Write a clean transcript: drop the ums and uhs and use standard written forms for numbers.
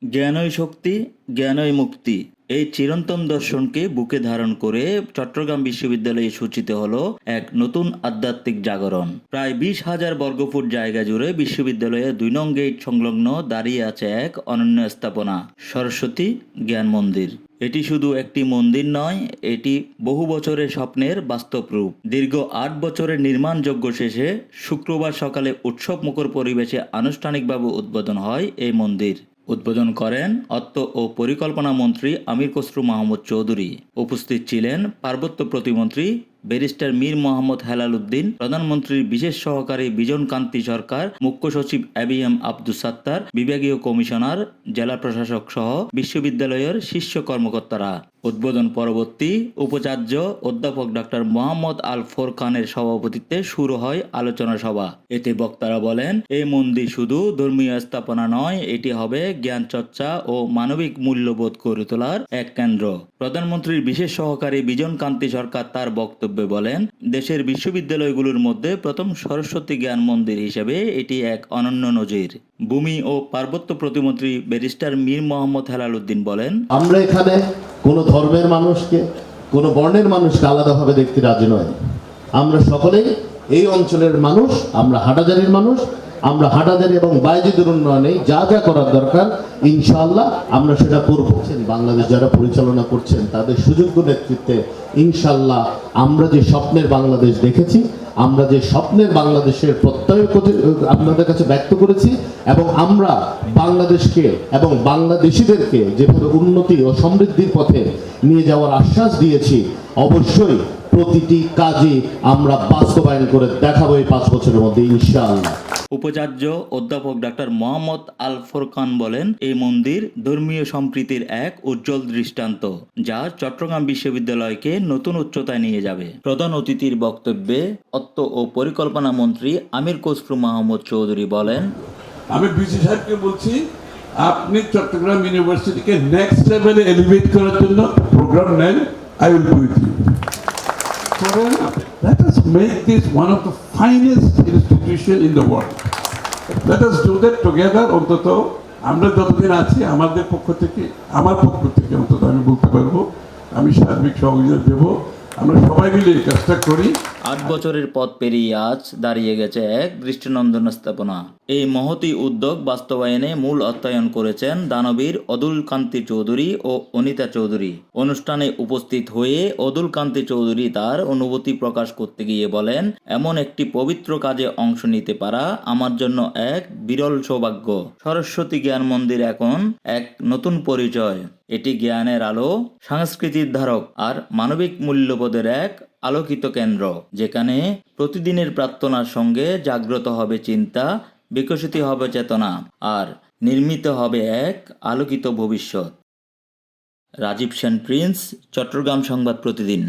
জ্ঞানই শক্তি, জ্ঞানই মুক্তি। এই চিরন্তন দর্শনকে বুকে ধারণ করে চট্টগ্রাম বিশ্ববিদ্যালয়ে সূচিত হলো এক নতুন আধ্যাত্মিক জাগরণ। প্রায় 20,000 বর্গফুট জায়গা জুড়ে বিশ্ববিদ্যালয়ের 2 নং গেট সংলগ্ন দাঁড়িয়ে আছে এক অনন্য স্থাপনা, সরস্বতী জ্ঞান মন্দির। এটি শুধু একটি মন্দির নয়, এটি বহু বছরের স্বপ্নের বাস্তব রূপ। দীর্ঘ 8 বছরের নির্মাণযজ্ঞ শেষে শুক্রবার সকালে উৎসবমুখর পরিবেশে আনুষ্ঠানিকভাবে উদ্বোধন হয় এই মন্দির। উদ্বোধন করেন অর্থ ও পরিকল্পনা মন্ত্রী আমির খসরু মাহমুদ চৌধুরী। উপস্থিত ছিলেন পার্বত্য প্রতিমন্ত্রী ব্যারিস্টার মীর মোহাম্মদ হেলাল উদ্দিন, প্রধানমন্ত্রীর বিশেষ সহকারী বিজন কান্তি সরকার, মুখ্য সচিব এবিএম আব্দুস সাত্তার, বিভাগীয় কমিশনার, জেলা প্রশাসক সহ বিশ্ববিদ্যালয়ের শীর্ষ কর্মকর্তারা। উদ্বোধন পরবর্তী উপাচার্য অধ্যাপক ডক্টর মোহাম্মদ আল ফোরকানের সভাপতিত্বে শুরু হয় আলোচনা সভা। এতে বক্তারা বলেন, এই মন্দির শুধু ধর্মীয় স্থাপনা নয়, এটি হবে জ্ঞান চর্চা ও মানবিক মূল্যবোধ গড়ে তোলার এক কেন্দ্র। প্রধানমন্ত্রীর বিশেষ সহকারী বিজন কান্তি সরকার তার বক্তব্যে বলেন, দেশের বিশ্ববিদ্যালয়গুলোর মধ্যে প্রথম সরস্বতী জ্ঞান মন্দির হিসেবে এটি এক অনন্য নজির। ভূমি ও পার্বত্য প্রতিমন্ত্রী ব্যারিস্টার মীর মোহাম্মদ হেলাল উদ্দিন বলেন, আমরা এখানে কোনো ধর্মের মানুষকে, কোনো বর্ণের মানুষকে আলাদাভাবে দেখতে রাজি নয়। আমরা সকলেই এই অঞ্চলের মানুষ, আমরা হাটাজারির মানুষ। আমরা হাটাজারি এবং বাইজিদের উন্নয়নে যা যা করার দরকার ইনশাআল্লাহ আমরা সেটা করব। বাংলাদেশ যারা পরিচালনা করছেন তাদের সুযোগ্য নেতৃত্বে ইনশাআল্লাহ আমরা যে স্বপ্নের বাংলাদেশ দেখেছি, আমরা যে স্বপ্নের বাংলাদেশের প্রত্যয় আপনাদের কাছে ব্যক্ত করেছি, এবং আমরা বাংলাদেশকে এবং বাংলাদেশিদেরকে যেভাবে উন্নতি ও সমৃদ্ধির পথে নিয়ে যাওয়ার আশ্বাস দিয়েছি, অবশ্যই প্রতিটি কাজে আমরা বাস্তবায়ন করে দেখাবো এই 5 বছরের মধ্যে ইনশাআল্লাহ। উপাচার্য অধ্যাপক ডক্টর মোহাম্মদ আল ফোরকান বলেন, এই মন্দির ধর্মীয় সম্প্রীতির এক উজ্জ্বল দৃষ্টান্ত, যা চট্টগ্রাম বিশ্ববিদ্যালয়কে নতুন উচ্চতায় নিয়ে যাবে। প্রধান অতিথির বক্তব্যে অর্থ ও পরিকল্পনা মন্ত্রী আমির খসরু মাহমুদ চৌধুরী বলেন, আমি বিসি সাহেবকে বলছি, আপনি চট্টগ্রাম ইউনিভার্সিটিকে নেক্সট লেভেলে এলিভেট করার জন্য প্রোগ্রাম নেন, I will go with you. Let us make this one of the finest institution in the world. Let us do that together. অন্তত আমরা যতদিন আছি আমাদের পক্ষ থেকে, আমার পক্ষ থেকে অন্তত আমি বলতে পারবো, আমি সার্বিক সহযোগিতা দেব। আমরা সবাই মিলে এই কাজটা করি। 8 বছরের পথ পেরিয়ে আজ দাঁড়িয়ে গেছে এক দৃষ্টিনন্দন স্থাপনা। এই মহতী উদ্যোগ বাস্তবায়নে মূল অর্থায়ন করেছেন দানবীর অদুল কান্তি চৌধুরী ও অনিতা চৌধুরী। অনুষ্ঠানে উপস্থিত হয়ে অদুল কান্তি চৌধুরী তার অনুভূতি প্রকাশ করতে গিয়ে বলেন, এমন একটি পবিত্র কাজে অংশ নিতে পারা আমার জন্য এক বিরল সৌভাগ্য। সরস্বতী জ্ঞান মন্দির এখন এক নতুন পরিচয়। এটি জ্ঞানের আলো, সংস্কৃতির ধারক আর মানবিক মূল্যবোধের এক আলোকিত কেন্দ্র, যেখানে প্রতিদিনের প্রার্থনার সঙ্গে জাগ্রত হবে চিন্তা, বিকশিত হবে চেতনা আর নির্মিত হবে এক আলোকিত ভবিষ্যৎ। রাজীব সেন প্রিন্স, চট্টগ্রাম সংবাদ প্রতিদিন।